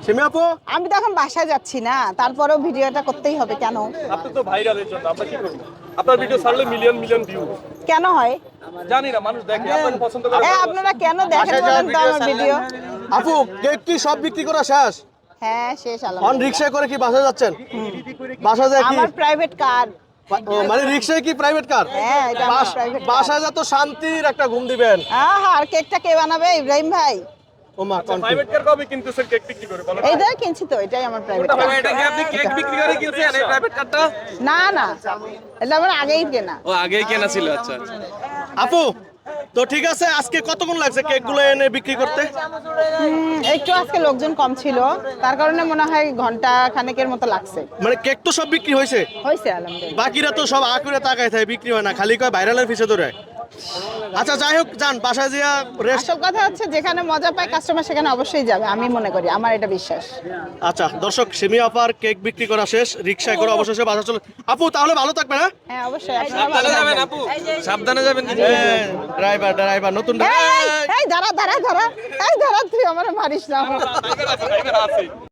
সিমি আপু, আমি তো এখন বাসায় যাচ্ছি না, তারপরেও ভিডিওটা করতেই হবে। কেন? আপনি তো ভাইরালের জন্য আমরা কি করব? আপনার ভিডিও ছাড়লে মিলিয়ন মিলিয়ন ভিউ। কেন হয়? জানি না, মানুষ দেখে, আপনাকে পছন্দ করে। আপনারা কেন দেখেন বলেন তো আমার ভিডিও? আপু কেক কি সব বিক্রি করা শেষ? হ্যাঁ, শেষ অন আলহামদুলিল্লাহ। রিক্সায় করে কি বাসায় যাচ্ছেন? বাসায় যায় কি? আমার প্রাইভেট কার। ও, মানে রিক্সায় কি প্রাইভেট কার? হ্যাঁ, এটা আমার প্রাইভেট কার। বাসায় যা তো শান্তির একটা ঘুম দিবেন। আহা, আর কেকটা কে বানাবে? ইব্রাহিম ভাই। ও মা, প্রাইভেট কার কবে কিনতেছেন কেক বিক্রি করে বলেন? এইটা কিনছি তো, এটাই আমার প্রাইভেট কার। এটা কি আপনি কেক বিক্রি করে কিনছেন এই প্রাইভেট কারটা? না না, এটা আমার আগেই কেনা। ও আগেই কেনা ছিল, আচ্ছা আচ্ছা। আপু তো ঠিক আছে, আজকে কতক্ষণ লাগছে কেক গুলো এনে বিক্রি করতে? একটু আজকে লোকজন কম ছিল, তার কারণে মনে হয় ঘন্টা খানেকের মতো লাগছে। মানে কেক তো সব বিক্রি হয়েছে, হয়েছে আলহামদুলিল্লাহ। বাকিরা তো সব আকুরে তাকায় থাকে, বিক্রি হয় না, খালি কয় ভাইরালের পিছে ধরে। আচ্ছা যাই হোক, যান বাসায় যা রেস্ট। আসল কথা হচ্ছে যেখানে মজা পায় কাস্টমার সেখানে অবশ্যই যাবে, আমি মনে করি, আমার এটা বিশ্বাস। আচ্ছা দর্শক, সিমি আপার কেক বিক্রি করা শেষ, রিক্সায় করে অবশেষে বাজার চলে। আপু তাহলে ভালো থাকবে না? হ্যাঁ অবশ্যই, আপনারা ভালো সাবধানে যাবেন থাকবেন। আপু, সাবধানে যাবেন। ড্রাইভার ড্রাইভার নতুন এই, এই, এই, দাঁড়া দাঁড়া দাঁড়া, এই দাঁড়া, তুই আমার মারিস না। আছে